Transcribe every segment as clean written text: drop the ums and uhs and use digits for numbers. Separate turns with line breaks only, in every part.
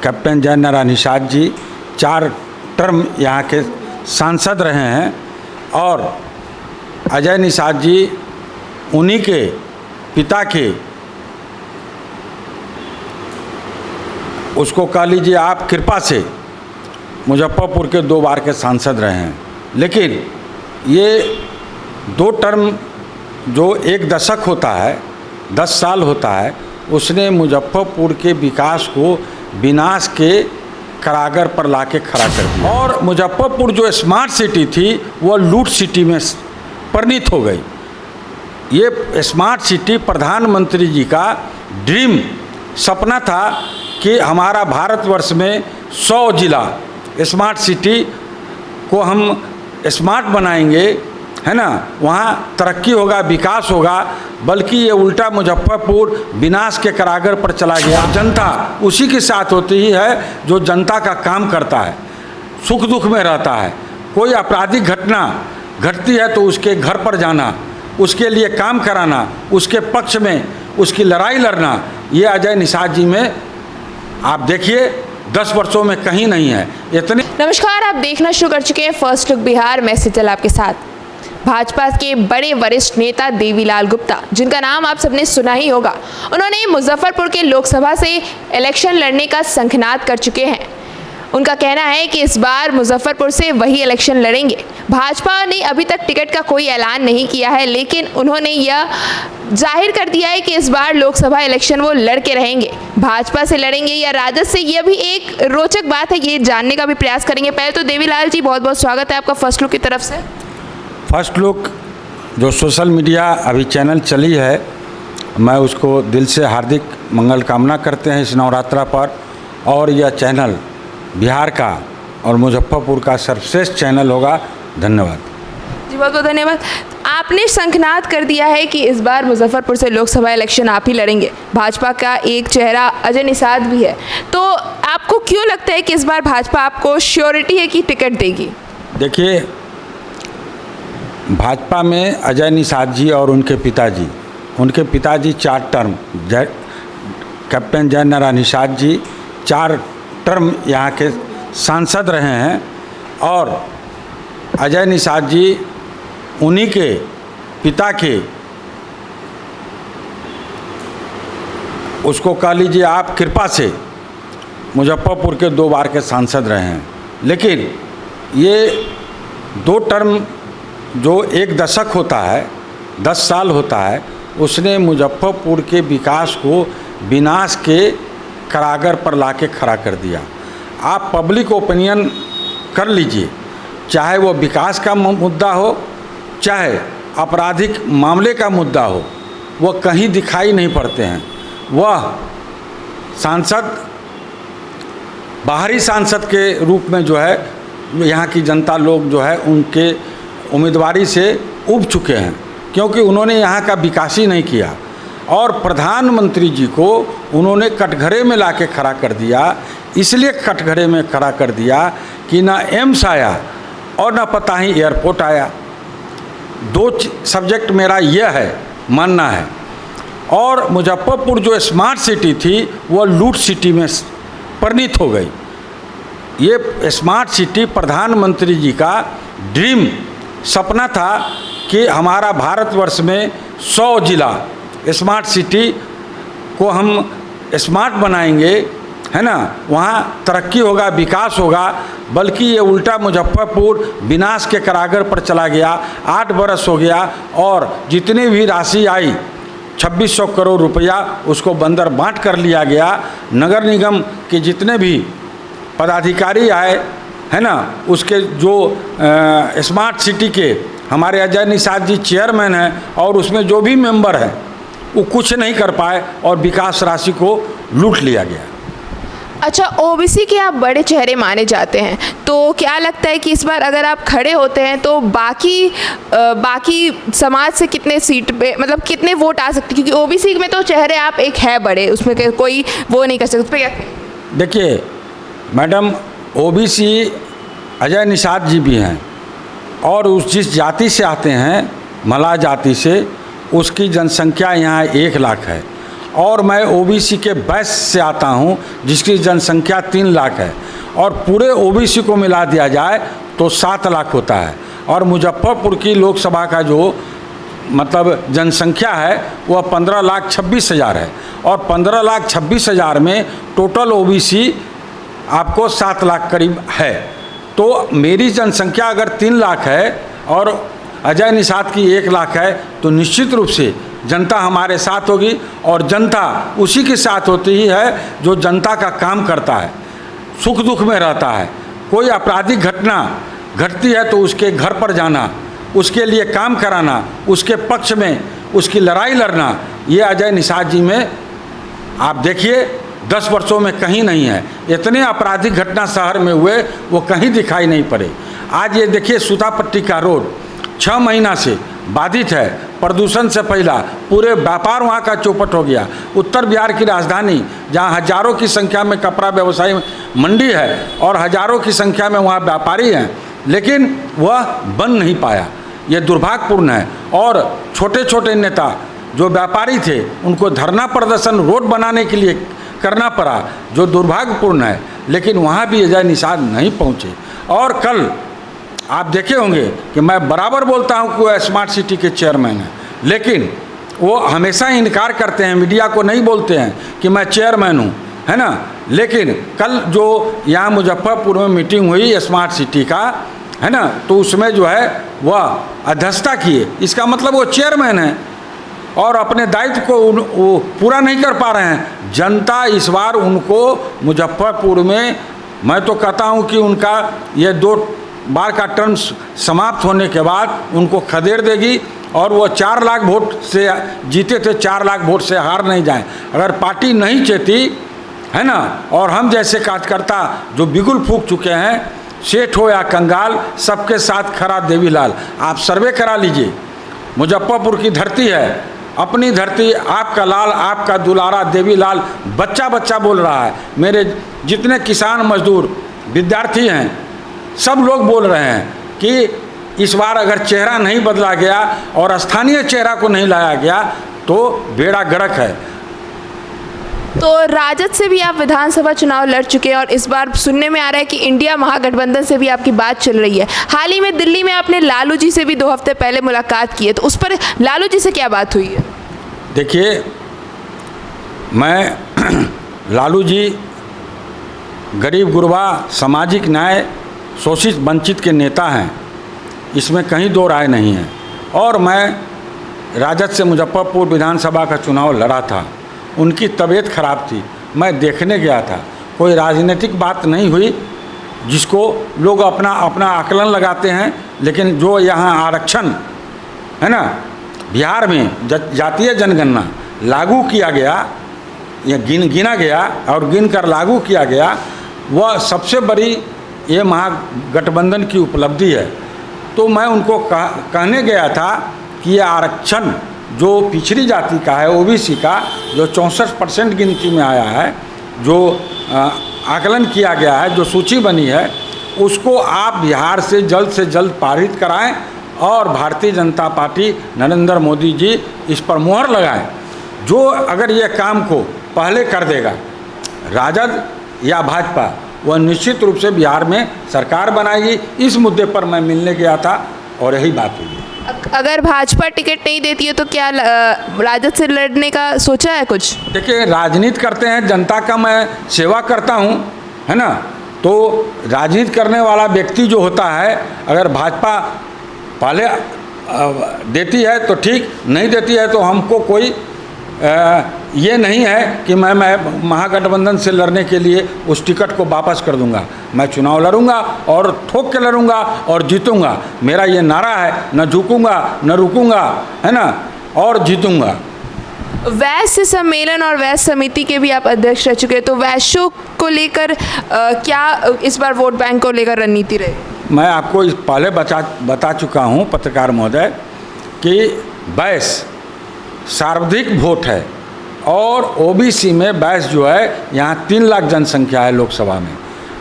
Captain जय Narayan Nishad ji 4 term यहाँ के सांसद रहे हैं और अजय निषाद जी उन्हीं के पिता के, उसको कह लीजिए आप, कृपा से मुजफ्फरपुर के 2 बार के सांसद रहे हैं। लेकिन ये 2 टर्म जो 1 दशक होता है, 10 साल होता है, उसने मुजफ्फरपुर के विकास को विनाश के करागर पर लाके खड़ा कर दिया और मुजफ्फरपुर जो स्मार्ट सिटी थी वो लूट सिटी में परिणत हो गई। ये स्मार्ट सिटी प्रधानमंत्री जी का ड्रीम सपना था कि हमारा भारतवर्ष में 100 जिला स्मार्ट सिटी को हम स्मार्ट बनाएंगे, है ना, वहाँ तरक्की होगा, विकास होगा, बल्कि ये उल्टा मुजफ्फरपुर विनाश के करागर पर चला गया। जनता उसी के साथ होती ही है जो जनता का काम करता है, सुख दुख में रहता है। कोई आपराधिक घटना घटती है तो उसके घर पर जाना, उसके लिए काम कराना, उसके पक्ष में उसकी लड़ाई लड़ना, ये अजय निषाद जी में आप देखिए 10 वर्षों में कहीं नहीं है। इतने।
नमस्कार, आप देखना शुरू कर चुके हैं फर्स्ट लुक बिहार। मैं शीतल आपके साथ। भाजपा के बड़े वरिष्ठ नेता देवीलाल गुप्ता, जिनका नाम आप सबने सुना ही होगा, उन्होंने मुजफ्फरपुर के लोकसभा से इलेक्शन लड़ने का शंखनाद कर चुके हैं। उनका कहना है कि इस बार मुजफ्फरपुर से वही इलेक्शन लड़ेंगे। भाजपा ने अभी तक टिकट का कोई ऐलान नहीं किया है, लेकिन उन्होंने यह जाहिर कर दिया है कि इस बार लोकसभा इलेक्शन वो लड़के रहेंगे। भाजपा से लड़ेंगे या राजद से, यह भी एक रोचक बात है, ये जानने का भी प्रयास करेंगे। पहले तो देवीलाल जी, बहुत बहुत स्वागत है आपका फर्स्ट लुक की तरफ से।
फर्स्ट लुक जो सोशल मीडिया अभी चैनल चली है, मैं उसको दिल से हार्दिक मंगल कामना करते हैं इस नवरात्रा पर। और यह चैनल बिहार का और मुजफ्फरपुर का सर्वश्रेष्ठ चैनल होगा। धन्यवाद
जी, बहुत बहुत धन्यवाद। आपने शंखनाद कर दिया है कि इस बार मुजफ्फरपुर से लोकसभा इलेक्शन आप ही लड़ेंगे। भाजपा का एक चेहरा अजय निषाद भी है, तो आपको क्यों लगता है कि इस बार भाजपा आपको श्योरिटी है कि टिकट देगी?
देखिए, भाजपा में अजय निषाद जी और उनके पिताजी 4 टर्म, कैप्टन जय नारायण निषाद जी 4 टर्म यहाँ के सांसद रहे हैं और अजय निषाद जी उन्हीं के पिता के, उसको कह लीजिए आप, कृपा से मुजफ्फरपुर के 2 बार के सांसद रहे हैं। लेकिन ये 2 टर्म जो 1 दशक होता है, 10 साल होता है, उसने मुजफ्फरपुर के विकास को विनाश के करागर पर लाके खड़ा कर दिया। आप पब्लिक ओपिनियन कर लीजिए, चाहे वो विकास का मुद्दा हो, चाहे आपराधिक मामले का मुद्दा हो, वो कहीं दिखाई नहीं पड़ते हैं। वह सांसद बाहरी सांसद के रूप में जो है यहाँ की जनता लोग जो है उनके उम्मीदवारी से उब चुके हैं, क्योंकि उन्होंने यहाँ का विकास ही नहीं किया। और प्रधानमंत्री जी को उन्होंने कटघरे में लाके खड़ा कर दिया। इसलिए कटघरे में खड़ा कर दिया कि ना एम्स आया और ना पता ही एयरपोर्ट आया। 2 सब्जेक्ट मेरा यह है, मानना है। और मुजफ्फरपुर जो स्मार्ट सिटी थी वो लूट सिटी में परिणत हो गई। ये स्मार्ट सिटी प्रधानमंत्री जी का ड्रीम सपना था कि हमारा भारतवर्ष में 100 जिला स्मार्ट सिटी को हम स्मार्ट बनाएंगे, है ना, वहाँ तरक्की होगा, विकास होगा, बल्कि ये उल्टा मुजफ्फरपुर विनाश के करागर पर चला गया। 8 बरस हो गया और जितनी भी राशि आई 2600 करोड़ रुपया उसको बंदर बांट कर लिया गया। नगर निगम के जितने भी पदाधिकारी आए, है ना, उसके जो स्मार्ट सिटी के हमारे अजय निषाद जी चेयरमैन हैं और उसमें जो भी मेंबर हैं वो कुछ नहीं कर पाए और विकास राशि को लूट लिया गया।
अच्छा, ओबीसी के आप बड़े चेहरे माने जाते हैं, तो क्या लगता है कि इस बार अगर आप खड़े होते हैं तो बाकी समाज से कितने सीट पे, मतलब कितने वोट आ सकते? क्योंकि ओबीसी में तो चेहरे आप एक है बड़े, उसमें कोई वो नहीं कर सकते, उस पर क्या?
देखिए मैडम, ओबीसी अजय निषाद जी भी हैं और उस जिस जाति से आते हैं, मल्लाह जाति से, उसकी जनसंख्या यहाँ 1 लाख है और मैं ओबीसी के बैच से आता हूँ जिसकी जनसंख्या 3 लाख है, और पूरे ओबीसी को मिला दिया जाए तो 7 लाख होता है। और मुजफ्फरपुर की लोकसभा का जो मतलब जनसंख्या है वह 15,26,000 है, और 15,26,000 में टोटल ओबीसी आपको 7 लाख करीब है। तो मेरी जनसंख्या अगर 3 लाख है और अजय निषाद की 1 लाख है तो निश्चित रूप से जनता हमारे साथ होगी, और जनता उसी के साथ होती ही है जो जनता का काम करता है, सुख दुख में रहता है। कोई आपराधिक घटना घटती है तो उसके घर पर जाना, उसके लिए काम कराना, उसके पक्ष में उसकी लड़ाई लड़ना, ये अजय निषाद जी में आप देखिए 10 वर्षों में कहीं नहीं है। इतने आपराधिक घटना शहर में हुए वो कहीं दिखाई नहीं पड़े। आज ये देखिए सूतापट्टी का रोड 6 महीना से बाधित है, प्रदूषण से फैला, पूरे व्यापार वहाँ का चौपट हो गया। उत्तर बिहार की राजधानी जहाँ हजारों की संख्या में कपड़ा व्यवसायी मंडी है और हजारों की संख्या में वहाँ व्यापारी हैं, लेकिन वह बन नहीं पाया। ये दुर्भाग्यपूर्ण है। और छोटे छोटे नेता जो व्यापारी थे उनको धरना प्रदर्शन रोड बनाने के लिए करना पड़ा, जो दुर्भाग्यपूर्ण है। लेकिन वहाँ भी अजय निषाद नहीं पहुँचे। और कल आप देखे होंगे कि मैं बराबर बोलता हूँ कि वो स्मार्ट सिटी के चेयरमैन हैं, लेकिन वो हमेशा इनकार करते हैं, मीडिया को नहीं बोलते हैं कि मैं चेयरमैन हूँ, है ना। लेकिन कल जो यहाँ मुजफ्फरपुर में मीटिंग हुई स्मार्ट सिटी का, है ना, तो उसमें जो है वह अध्यक्षता किए। इसका मतलब वो चेयरमैन है और अपने दायित्व को वो पूरा नहीं कर पा रहे हैं। जनता इस बार उनको मुजफ्फरपुर में, मैं तो कहता हूँ कि उनका ये 2 बार का टर्म समाप्त होने के बाद उनको खदेड़ देगी, और वो 4 लाख वोट से जीते थे, 4 लाख वोट से हार नहीं जाए। अगर पार्टी नहीं चाहती, है ना, और हम जैसे कार्यकर्ता जो बिगुल फूंक चुके हैं, सेठ हो या कंगाल, सबके साथ खड़ा देवीलाल। आप सर्वे करा लीजिए, मुजफ्फरपुर की धरती है, अपनी धरती, आपका लाल, आपका दुलारा देवीलाल बच्चा बच्चा बोल रहा है। मेरे जितने किसान मजदूर विद्यार्थी हैं सब लोग बोल रहे हैं कि इस बार अगर चेहरा नहीं बदला गया और स्थानीय चेहरा को नहीं लाया गया तो बेड़ा गर्क है।
तो राजद से भी आप विधानसभा चुनाव लड़ चुके हैं और इस बार सुनने में आ रहा है कि इंडिया महागठबंधन से भी आपकी बात चल रही है। हाल ही में दिल्ली में आपने लालू जी से भी 2 हफ्ते पहले मुलाकात की है, तो उस पर लालू जी से क्या बात हुई है?
देखिए, मैं लालू जी गरीब गुरबा, सामाजिक न्याय, शोषित वंचित के नेता हैं, इसमें कहीं 2 राय नहीं है। और मैं राजद से मुजफ्फरपुर विधानसभा का चुनाव लड़ा था। उनकी तबीयत खराब थी, मैं देखने गया था। कोई राजनीतिक बात नहीं हुई जिसको लोग अपना अपना आकलन लगाते हैं। लेकिन जो यहाँ आरक्षण है ना, बिहार में जातीय जनगणना लागू किया गया या गिना गया और गिनकर लागू किया गया, वह सबसे बड़ी ये महागठबंधन की उपलब्धि है। तो मैं उनको कहने गया था कि ये आरक्षण जो पिछड़ी जाति का है, ओबीसी का, जो 64% गिनती में आया है, जो आकलन किया गया है, जो सूची बनी है, उसको आप बिहार से जल्द पारित कराएं और भारतीय जनता पार्टी नरेंद्र मोदी जी इस पर मुहर लगाएं। जो अगर ये काम को पहले कर देगा राजद या भाजपा, वह निश्चित रूप से बिहार में सरकार बनाएगी। इस मुद्दे पर मैं मिलने गया था और यही बात हुई।
अगर भाजपा टिकट नहीं देती है तो क्या राजद से लड़ने का सोचा है कुछ?
देखिए, राजनीति करते हैं, जनता का मैं सेवा करता हूं, है ना। तो राजनीति करने वाला व्यक्ति जो होता है, अगर भाजपा पहले देती है तो ठीक, नहीं देती है तो हमको कोई ये नहीं है कि मैं महागठबंधन से लड़ने के लिए उस टिकट को वापस कर दूंगा। मैं चुनाव लड़ूंगा और ठोक के लड़ूंगा और जीतूंगा। मेरा ये नारा है, न झुकूंगा न रुकूंगा, है ना, और जीतूंगा।
वैश्य सम्मेलन और वैश्य समिति के भी आप अध्यक्ष रह चुके हैं, तो वैश्यों को लेकर क्या इस बार वोट बैंक को लेकर रणनीति रहे?
मैं आपको इस पहले बता चुका हूँ पत्रकार महोदय कि वैश्य सर्वाधिक वोट है और ओबीसी में वैश्य जो है यहाँ 3 लाख जनसंख्या है लोकसभा में,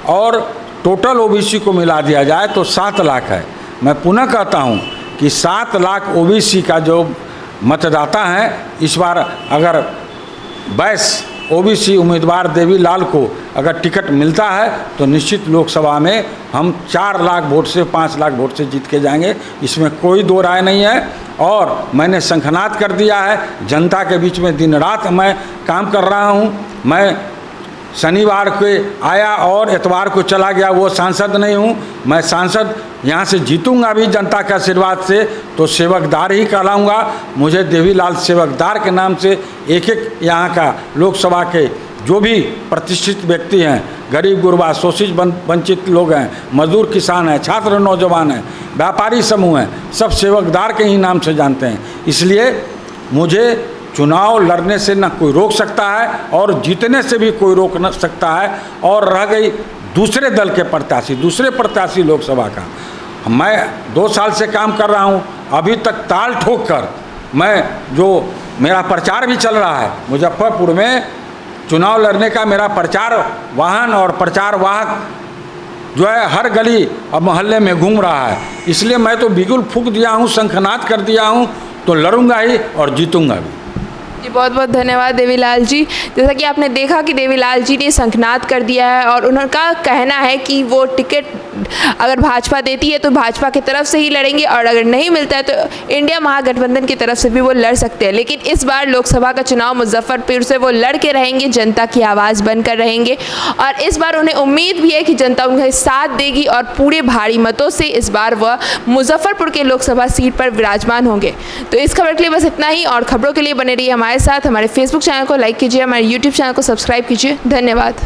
और टोटल ओबीसी को मिला दिया जाए तो 7 लाख है। मैं पुनः कहता हूँ कि 7 लाख ओबीसी का जो मतदाता हैं, इस बार अगर बैस ओबीसी उम्मीदवार देवीलाल को अगर टिकट मिलता है तो निश्चित लोकसभा में हम 4 लाख वोट से 5 लाख वोट से जीत के जाएंगे, इसमें कोई दो राय नहीं है। और मैंने शंखनाद कर दिया है, जनता के बीच में दिन रात मैं काम कर रहा हूँ। मैं शनिवार को आया और इतवार को चला गया, वो सांसद नहीं हूँ। मैं सांसद यहाँ से जीतूंगा भी जनता के आशीर्वाद से, तो सेवकदार ही कहलाऊँगा। मुझे देवीलाल सेवकदार के नाम से एक एक यहाँ का लोकसभा के जो भी प्रतिष्ठित व्यक्ति हैं, गरीब गुरबा शोषित वंचित लोग हैं, मजदूर किसान हैं, छात्र नौजवान हैं, व्यापारी समूह हैं, सब सेवकदार के ही नाम से जानते हैं। इसलिए मुझे चुनाव लड़ने से न कोई रोक सकता है और जीतने से भी कोई रोक न सकता है। और रह गई दूसरे दल के प्रत्याशी, दूसरे प्रत्याशी लोकसभा का, मैं 2 साल से काम कर रहा हूँ, अभी तक ताल ठोक कर मैं जो मेरा प्रचार भी चल रहा है, मुजफ्फरपुर में चुनाव लड़ने का मेरा प्रचार वाहन और प्रचार वाहक जो है हर गली और मोहल्ले में घूम रहा है। इसलिए मैं तो बिगुल फूंक दिया हूँ, शंखनाद कर दिया हूँ, तो लड़ूंगा ही और जीतूंगा भी।
जी बहुत बहुत धन्यवाद देवीलाल जी। जैसा कि आपने देखा कि देवीलाल जी ने शंखनाद कर दिया है और उनका कहना है कि वो टिकट अगर भाजपा देती है तो भाजपा की तरफ से ही लड़ेंगे और अगर नहीं मिलता है तो इंडिया महागठबंधन की तरफ से भी वो लड़ सकते हैं। लेकिन इस बार लोकसभा का चुनाव मुजफ्फरपुर से वो लड़ के रहेंगे, जनता की आवाज़ बनकर रहेंगे और इस बार उन्हें उम्मीद भी है कि जनता उनका साथ देगी और पूरे भारी मतों से इस बार वह मुजफ्फरपुर के लोकसभा सीट पर विराजमान होंगे। तो इस खबर के लिए बस इतना ही और खबरों के लिए बने रहिए हमारे साथ। हमारे फेसबुक चैनल को लाइक कीजिए, हमारे यूट्यूब चैनल को सब्सक्राइब कीजिए। धन्यवाद।